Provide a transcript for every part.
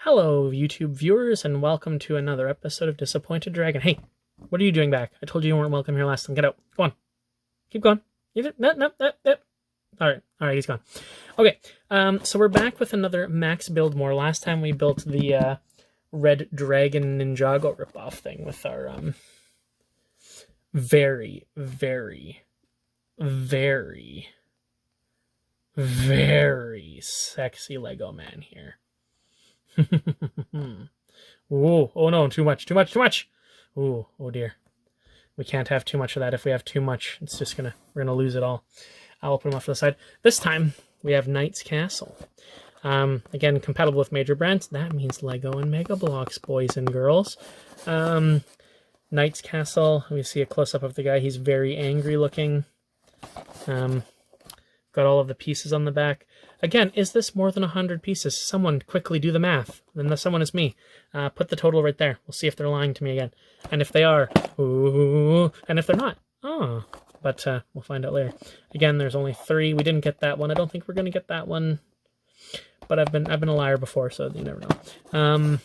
Hello, YouTube viewers, and welcome to another episode of Disappointed Dragon. Hey, what are you doing back? I told you weren't welcome here last time. Get out. Go on. Keep going. No. All right, he's gone. Okay, so we're back with another Max Build More. Last time we built the Red Dragon Ninjago ripoff thing with our very sexy Lego man here. Ooh, oh no, too much. Ooh, oh dear. We can't have too much of that. If we have too much, it's just we're gonna lose it all. I'll put them off to the side. This time, we have Knight's Castle. Again, compatible with major brands. That means Lego and Mega Bloks, boys and girls. Knight's Castle, we see a close-up of the guy. He's very angry looking. Got all of the pieces on the back. Again, is this more than 100 pieces? Someone quickly do the math. Then someone is me. Put the total right there. We'll see if they're lying to me again. And if they are, ooh, and if they're not, oh. But we'll find out later. Again, there's only 3. We didn't get that one. I don't think we're going to get that one. But I've been a liar before, so you never know.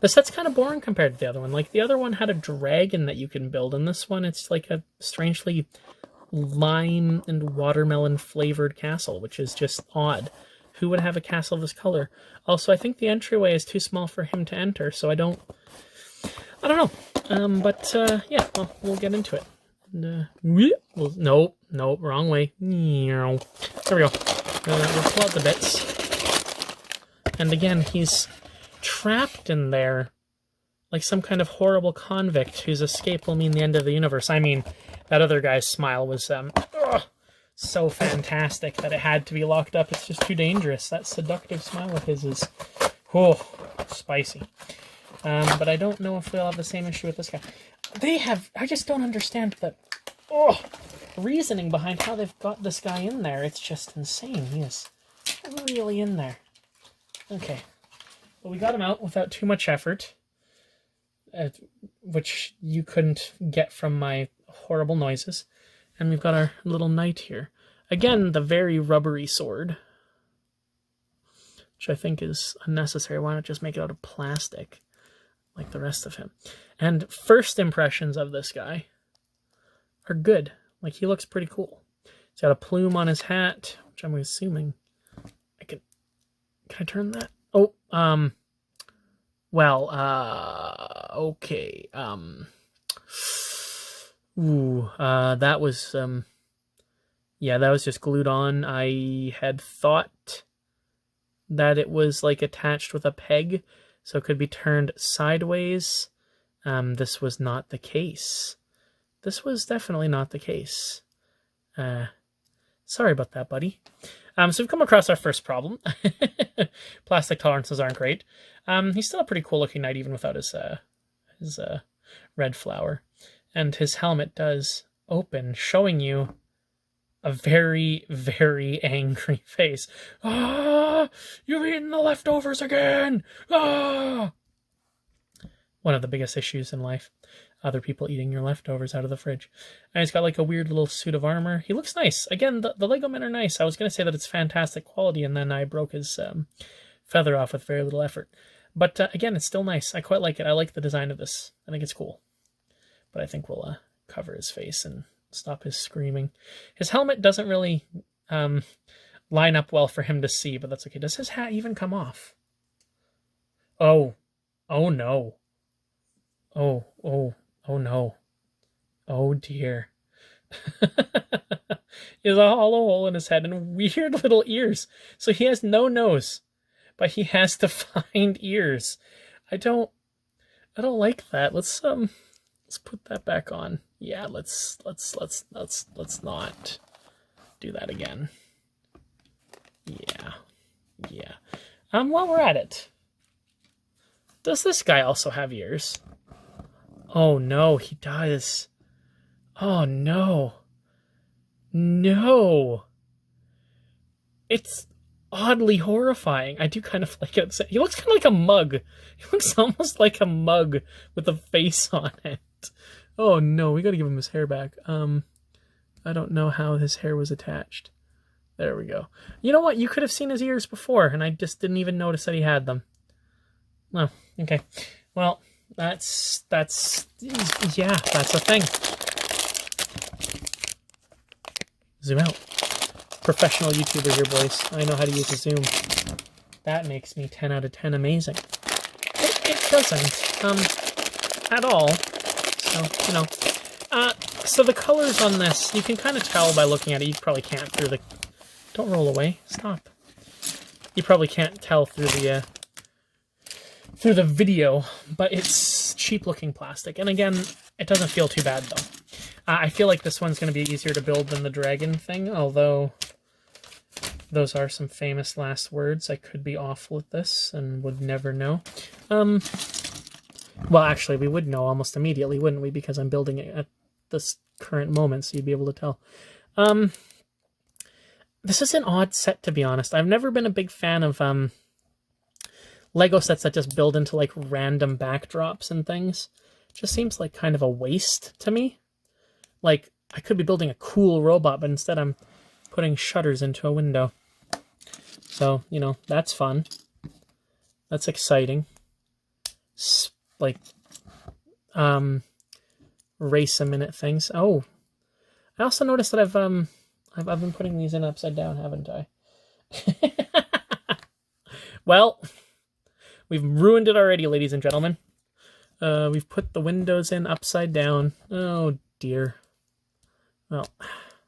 The set's kind of boring compared to the other one. Like, the other one had a dragon that you can build, and this one, it's like a strangely lime and watermelon flavored castle, which is just odd. Who would have a castle of this color? Also, I think the entryway is too small for him to enter, so I don't know. Yeah, well, we'll get into it. Nope, wrong way. There we go. We'll pull out the bits. And again, he's trapped in there like some kind of horrible convict whose escape will mean the end of the universe. I mean, that other guy's smile was so fantastic that it had to be locked up. It's just too dangerous. That seductive smile of his is, spicy. But I don't know if they'll have the same issue with this guy. I just don't understand the reasoning behind how they've got this guy in there. It's just insane. He is really in there. Okay. Well, we got him out without too much effort, which you couldn't get from my horrible noises. And we've got our little knight here. Again, the very rubbery sword, which I think is unnecessary. Why not just make it out of plastic like the rest of him? And first impressions of this guy are good. Like, he looks pretty cool. He's got a plume on his hat, which I'm assuming can I turn that? Oh, okay. That was, yeah, that was just glued on. I had thought that it was, like, attached with a peg, so it could be turned sideways. This was not the case. This was definitely not the case. Sorry about that, buddy. So we've come across our first problem. Plastic tolerances aren't great. He's still a pretty cool looking knight even without his red flower. And his helmet does open, showing you a very, very angry face. Ah! You've eaten the leftovers again! Ah! One of the biggest issues in life. Other people eating your leftovers out of the fridge. And he's got like a weird little suit of armor. He looks nice. Again, the Lego men are nice. I was going to say that it's fantastic quality, and then I broke his feather off with very little effort. But again, it's still nice. I quite like it. I like the design of this. I think it's cool. But I think we'll cover his face and stop his screaming. His helmet doesn't really line up well for him to see, but that's okay. Does his hat even come off? Oh no. Oh no. Oh dear. He has a hollow hole in his head and weird little ears. So he has no nose, but he has defined ears. I don't like that. Let's put that back on. Yeah, let's not do that again. Yeah. While we're at it, does this guy also have ears? Oh no, he does. Oh no. No. It's oddly horrifying. I do kind of like it. He looks kind of like a mug. He looks almost like a mug with a face on it. Oh no, we gotta give him his hair back. I don't know how his hair was attached. There we go. You know what? You could have seen his ears before, and I just didn't even notice that he had them. Oh, okay. Well, that's yeah, that's a thing. Zoom out. Professional YouTuber here, boys. I know how to use a zoom. That makes me 10 out of 10 amazing. It doesn't, at all. So, you know. So the colors on this, you can kind of tell by looking at it. You probably can't through the... Don't roll away. Stop. You probably can't tell through the video, but it's cheap-looking plastic. And again, it doesn't feel too bad, though. I feel like this one's going to be easier to build than the dragon thing, although those are some famous last words. I could be awful at this and would never know. Well, actually, we would know almost immediately, wouldn't we? Because I'm building it at this current moment, so you'd be able to tell. This is an odd set, to be honest. I've never been a big fan of Lego sets that just build into like random backdrops and things. It just seems like kind of a waste to me. Like, I could be building a cool robot, but instead I'm putting shutters into a window. So, you know, that's fun. That's exciting. Like, race-a-minute things. Oh, I also noticed that I've been putting these in upside down, haven't I? Well, we've ruined it already, ladies and gentlemen. We've put the windows in upside down. Oh, dear. Well,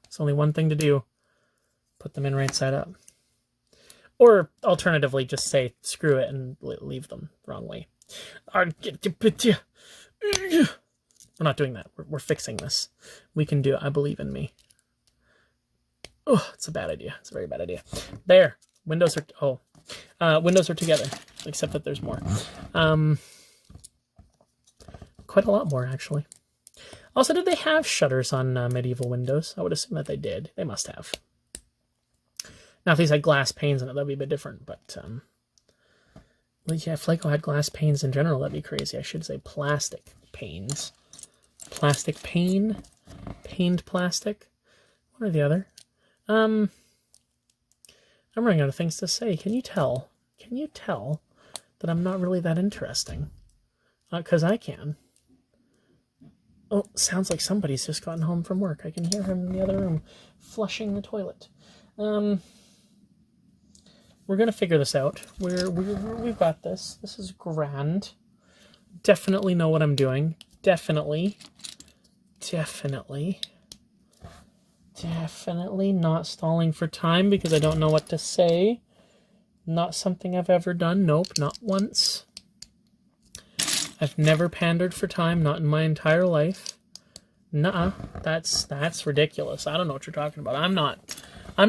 it's only one thing to do. Put them in right side up. Or, alternatively, just say, screw it, and leave them the wrong way. We're not doing that. We're fixing this. We can do it. I believe in me. Oh, it's a bad idea. It's a very bad idea. There. Windows are... Oh. Windows are together. Except that there's more. Quite a lot more, actually. Also, did they have shutters on medieval windows? I would assume that they did. They must have. Now, if these had glass panes in it, that'd be a bit different. But, well, yeah, if Lego had glass panes in general, that'd be crazy. I should say plastic panes. Plastic pane? Paned plastic? One or the other. I'm running out of things to say. Can you tell? Can you tell that I'm not really that interesting? 'Cause I can. Oh, sounds like somebody's just gotten home from work. I can hear him in the other room flushing the toilet. We're gonna figure this out. We've got this. This is grand. Definitely know what I'm doing. Definitely not stalling for time because I don't know what to say. Not something I've ever done. Nope, not once. I've never pandered for time, not in my entire life. Nuh-uh. That's ridiculous. I don't know what you're talking about. I'm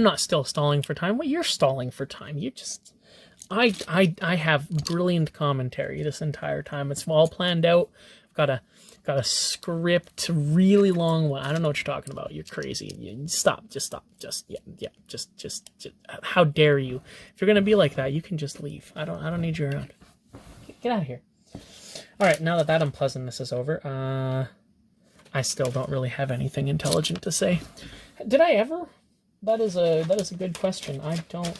not still stalling for time. Well, you're stalling for time. You just... I have brilliant commentary this entire time. It's all planned out. I've got a script, really long one. I don't know what you're talking about. You're crazy. Stop. Just stop. Just how dare you? If you're gonna be like that, you can just leave. I don't need you around. Get out of here. All right, now that unpleasantness is over, I still don't really have anything intelligent to say. Did I ever? That is a good question. I don't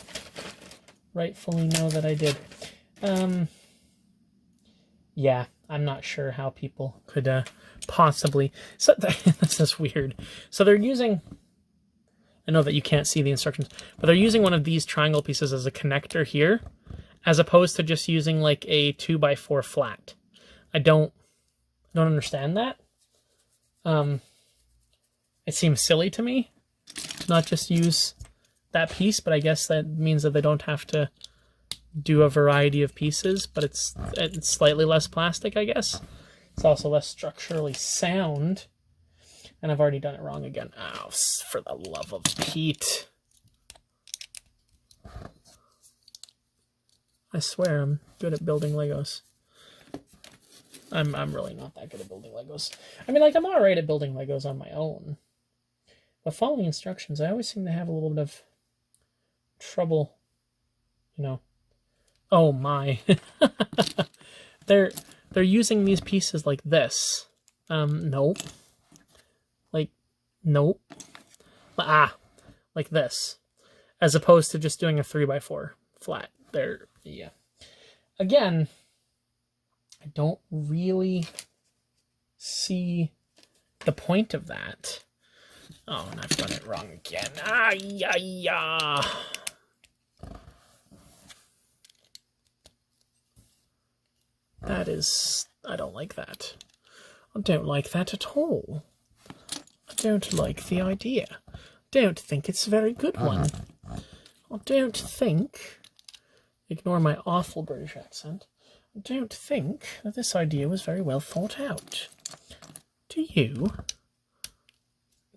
rightfully know that I did. Yeah, I'm not sure how people could possibly... So this is weird. So they're using... I know that you can't see the instructions, but they're using one of these triangle pieces as a connector here, as opposed to just using like a 2x4 flat. I don't understand that. It seems silly to me to not just use that piece, but I guess that means that they don't have to do a variety of pieces, but it's slightly less plastic, I guess. It's also less structurally sound. And I've already done it wrong again. Oh, for the love of Pete. I swear I'm good at building Legos. I'm really not that good at building Legos. I mean, like, I'm alright at building Legos on my own. But following instructions, I always seem to have a little bit of trouble, you know. Oh my. They're using these pieces like this. Nope. Like, nope. Like this. as opposed to just doing a 3x4 flat. There, yeah. Again, I don't really see the point of that. Oh, and I've done it wrong again. That is... I don't like that. I don't like that at all. I don't like the idea. Don't think it's a very good one. I don't think... Ignore my awful British accent. I don't think that this idea was very well thought out. Do you?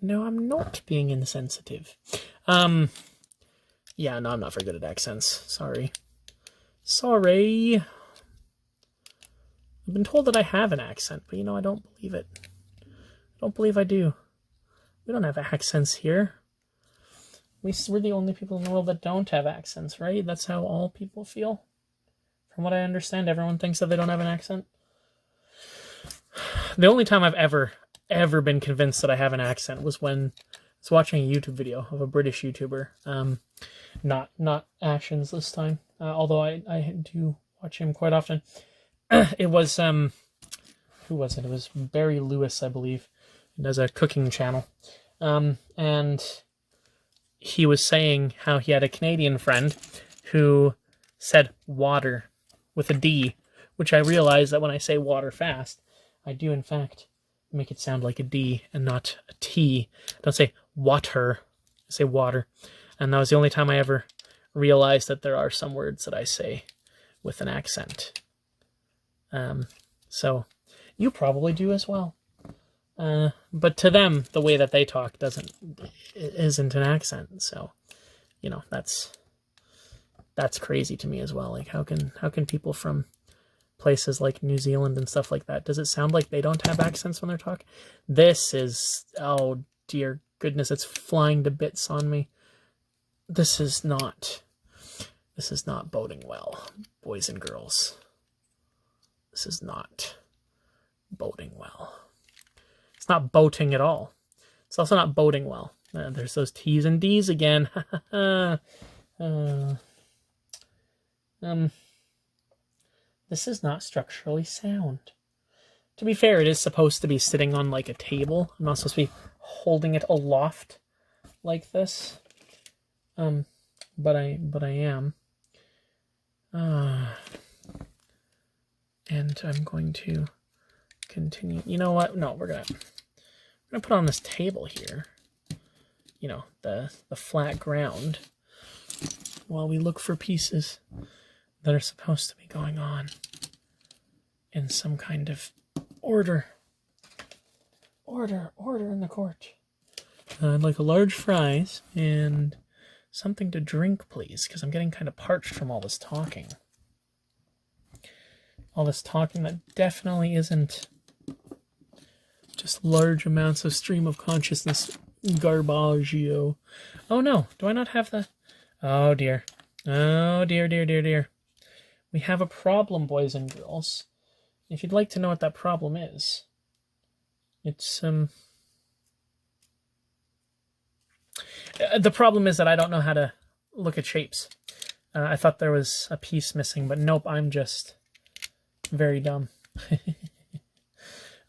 No, I'm not being insensitive. Yeah, no, I'm not very good at accents. Sorry. Sorry. I've been told that I have an accent, but I don't believe it. I don't believe I do. We don't have accents here. We're the only people in the world that don't have accents, right? That's how all people feel. From what I understand, everyone thinks that they don't have an accent. The only time I've ever been convinced that I have an accent was when I was watching a YouTube video of a British YouTuber. Not Actions this time, although I do watch him quite often. It was, who was it? It was Barry Lewis, I believe. He does a cooking channel. And he was saying how he had a Canadian friend who said water with a D, which I realize that when I say water fast, I do in fact make it sound like a D and not a T. I don't say water, I say water. And that was the only time I ever realized that there are some words that I say with an accent. So you probably do as well. But to them, the way that they talk isn't an accent. So, that's crazy to me as well. Like, how can people from places like New Zealand and stuff like that, does it sound like they don't have accents when they're talking? This is, oh dear goodness, it's flying to bits on me. This is not boding well, boys and girls. This is not boding well. It's not boating at all. It's also not boding well. There's those T's and D's again. This is not structurally sound. To be fair, it is supposed to be sitting on like a table. I'm not supposed to be holding it aloft like this. But I am. And I'm going to continue. You know what? No, we're gonna put on this table here. The flat ground, while we look for pieces that are supposed to be going on in some kind of order. Order in the court. I'd like a large fries and something to drink, please, because I'm getting kind of parched from all this talking. All this talking that definitely isn't just large amounts of stream of consciousness garbaggio. Oh no, do I not have the... Oh dear. Oh dear. We have a problem, boys and girls. If you'd like to know what that problem is, it's... The problem is that I don't know how to look at shapes. I thought there was a piece missing, but nope, I'm just very dumb.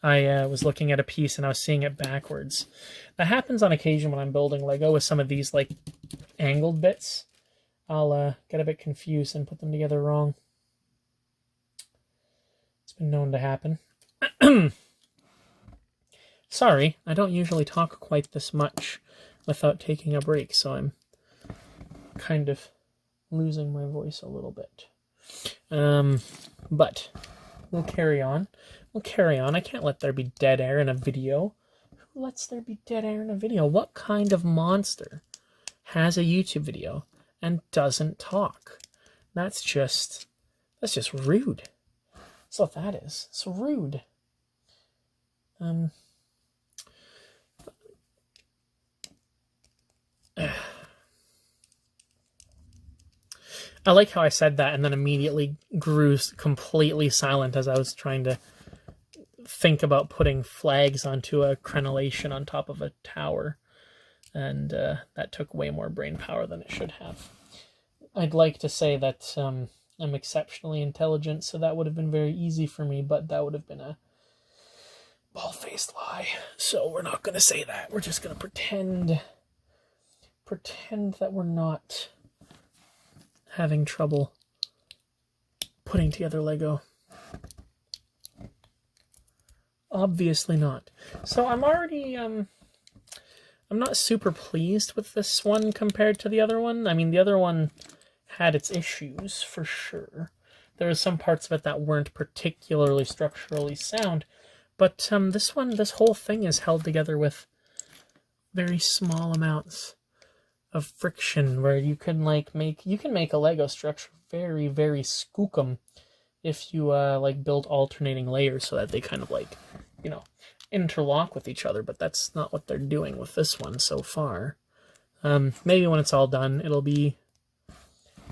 I was looking at a piece and I was seeing it backwards. That happens on occasion when I'm building Lego with some of these like angled bits. I'll get a bit confused and put them together wrong. It's been known to happen. Sorry, I don't usually talk quite this much without taking a break, so I'm kind of losing my voice a little bit. But we'll carry on. I can't let there be dead air in a video. Who lets there be dead air in a video? What kind of monster has a YouTube video and doesn't talk? That's just rude. That's what that is. It's rude. I like how I said that and then immediately grew completely silent as I was trying to think about putting flags onto a crenellation on top of a tower. and that took way more brain power than it should have. I'd like to say that I'm exceptionally intelligent, so that would have been very easy for me, but that would have been a bald-faced lie. So we're not going to say that. We're just going to pretend that we're not having trouble putting together Lego. Obviously not. So I'm already, I'm not super pleased with this one compared to the other one. I mean, the other one had its issues, for sure. There were some parts of it that weren't particularly structurally sound, but this whole thing is held together with very small amounts of friction, where you can make a Lego structure very, very skookum if you build alternating layers so that they kind of interlock with each other, but that's not what they're doing with this one so far. Maybe when it's all done, it'll be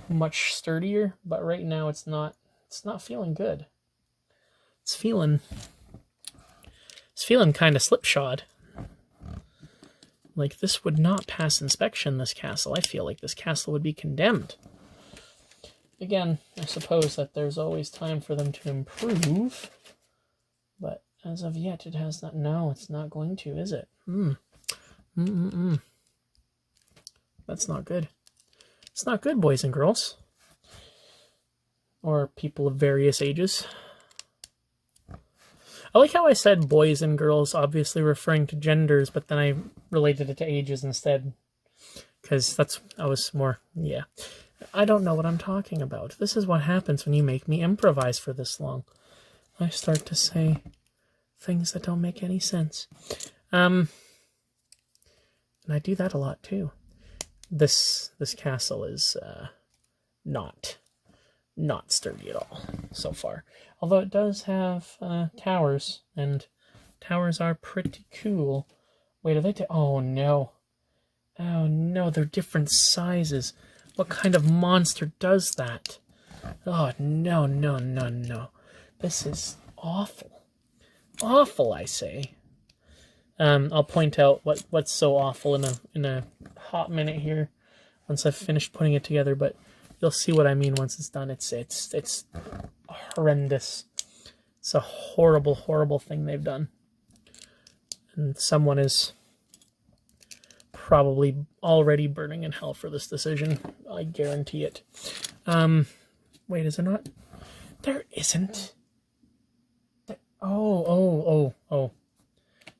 much sturdier, but right now it's not feeling good. It's feeling kind of slipshod. Like, this would not pass inspection, this castle. I feel like this castle would be condemned. Again, I suppose that there's always time for them to improve, but as of yet, it has not. No, it's not going to, is it? That's not good. It's not good, boys and girls. Or people of various ages. I like how I said boys and girls, obviously referring to genders, but then I related it to ages instead. Because I was more, yeah. I don't know what I'm talking about. This is what happens when you make me improvise for this long. I start to say things that don't make any sense. And I do that a lot too. This castle is not sturdy at all so far. Although it does have towers, and towers are pretty cool. Wait, are they? Oh no! Oh no! They're different sizes. What kind of monster does that? Oh no! No! No! No! This is awful. Awful, I say. I'll point out what's so awful in a hot minute here, once I've finished putting it together. But you'll see what I mean once it's done. It's horrendous. It's a horrible, horrible thing they've done, and someone is probably already burning in hell for this decision. I guarantee it. Wait, is there not? There isn't. Oh.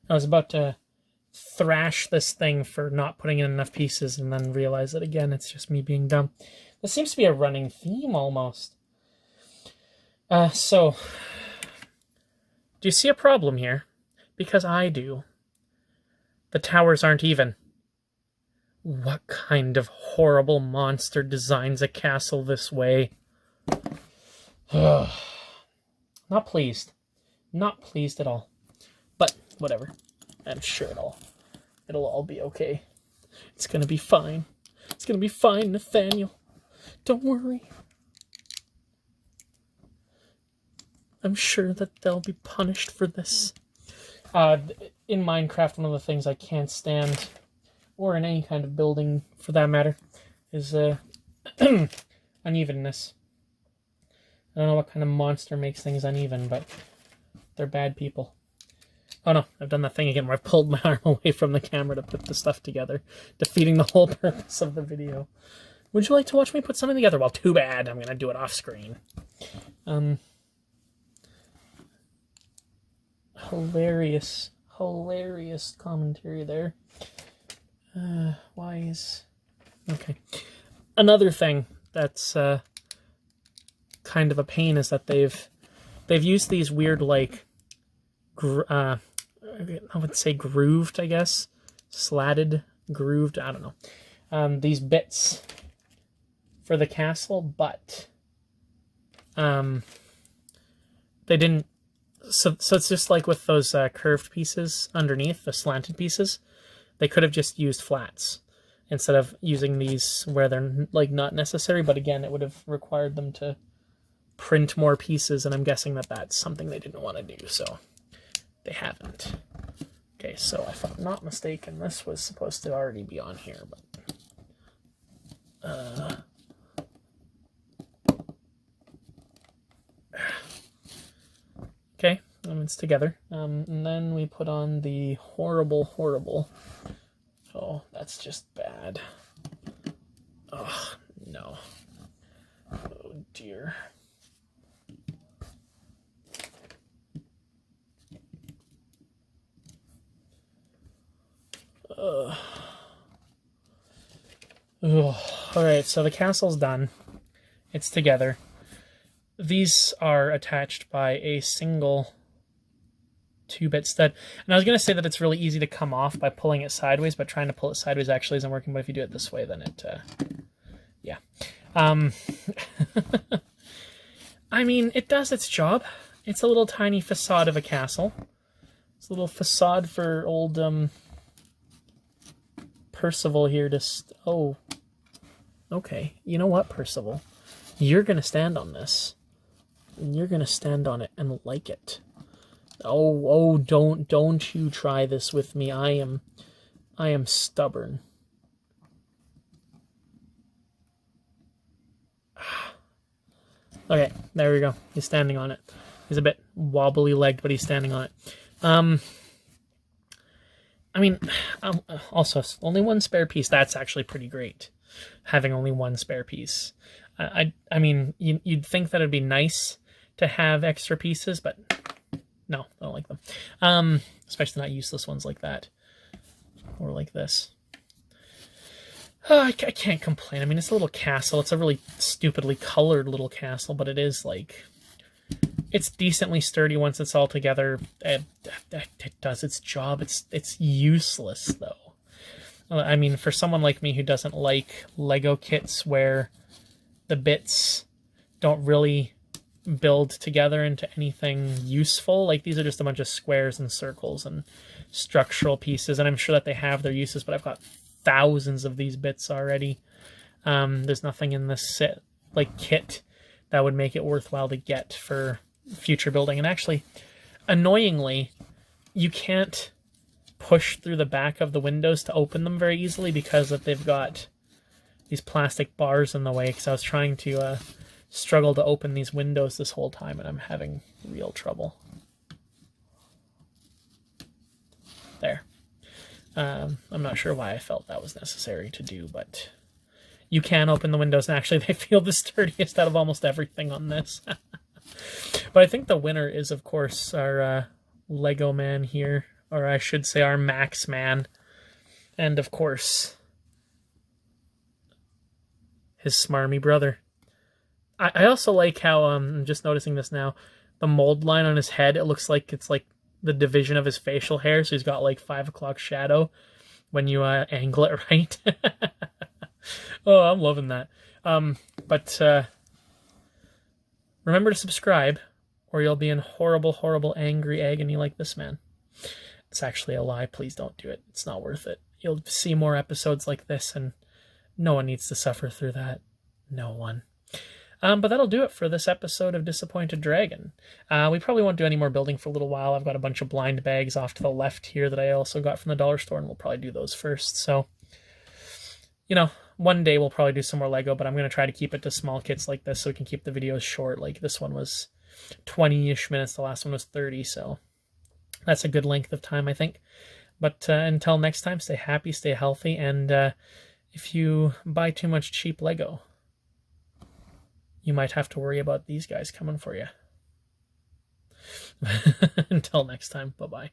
I was about to thrash this thing for not putting in enough pieces and then realize that, again, it's just me being dumb. This seems to be a running theme, almost. So, do you see a problem here? Because I do. The towers aren't even. What kind of horrible monster designs a castle this way? Not pleased. Not pleased at all. But, whatever. I'm sure it'll all be okay. It's gonna be fine. It's gonna be fine, Nathaniel. Don't worry. I'm sure that they'll be punished for this. In Minecraft, one of the things I can't stand, or in any kind of building for that matter, is unevenness. I don't know what kind of monster makes things uneven, but they're bad people. Oh no, I've done that thing again where I've pulled my arm away from the camera to put the stuff together, defeating the whole purpose of the video. Would you like to watch me put something together? Well, too bad. I'm going to do it off screen. Hilarious commentary there. Why is... Okay. Another thing that's kind of a pain is that they've used these weird, I would say grooved, I guess. Slatted, grooved, I don't know. These bits for the castle, but they didn't... So it's just like with those curved pieces underneath, the slanted pieces. They could have just used flats instead of using these where they're not necessary. But again, it would have required them to print more pieces, and I'm guessing that that's something they didn't want to do, so they haven't. Okay, so if I'm not mistaken, this was supposed to already be on here, but... Okay, it's together. And then we put on the horrible... Oh, that's just bad. Oh, no. Oh, dear. Alright, so the castle's done. It's together. These are attached by a single 2-bit stud. And I was going to say that it's really easy to come off by pulling it sideways, but trying to pull it sideways actually isn't working. But if you do it this way, then it... yeah. I mean, it does its job. It's a little tiny facade of a castle. It's a little facade for old Percival here to... Oh. Okay. You know what, Percival? You're going to stand on this. And you're going to stand on it and like it. Oh, don't you try this with me. I am stubborn. Okay, there we go. He's standing on it. He's a bit wobbly-legged, but he's standing on it. I mean, also, only one spare piece. That's actually pretty great, having only one spare piece. I mean, you'd think that it'd be nice to have extra pieces, but no, I don't like them. Especially not useless ones like that. Or like this. I can't complain. I mean, it's a little castle. It's a really stupidly colored little castle, but it is, like... It's decently sturdy once it's all together. It does its job. It's useless, though. I mean, for someone like me who doesn't like Lego kits where the bits don't really build together into anything useful, like these are just a bunch of squares and circles and structural pieces, and I'm sure that they have their uses, but I've got thousands of these bits already. There's nothing in this kit that would make it worthwhile to get for future building. And actually, annoyingly, you can't push through the back of the windows to open them very easily because they've got these plastic bars in the way, because I was trying to struggle to open these windows this whole time, and I'm having real trouble. There. I'm not sure why I felt that was necessary to do, but you can open the windows, and actually they feel the sturdiest out of almost everything on this. But I think the winner is, of course, our Lego man here, or I should say our Max man, and of course his smarmy brother. I also like how, I'm just noticing this now, the mold line on his head, it looks like it's like the division of his facial hair, so he's got like 5 o'clock shadow when you angle it right. Oh, I'm loving that. But remember to subscribe, or you'll be in horrible angry agony like this man. It's actually a lie. Please don't do it. It's not worth it. You'll see more episodes like this, and no one needs to suffer through that. No one. But that'll do it for this episode of Disappointed Dragon. We probably won't do any more building for a little while. I've got a bunch of blind bags off to the left here that I also got from the dollar store, and we'll probably do those first. So, you know, one day we'll probably do some more Lego, but I'm going to try to keep it to small kits like this so we can keep the videos short. Like this one was 20-ish minutes, the last one was 30, so that's a good length of time, I think. But until next time, stay happy, stay healthy, and if you buy too much cheap Lego, you might have to worry about these guys coming for you. Until next time, bye-bye.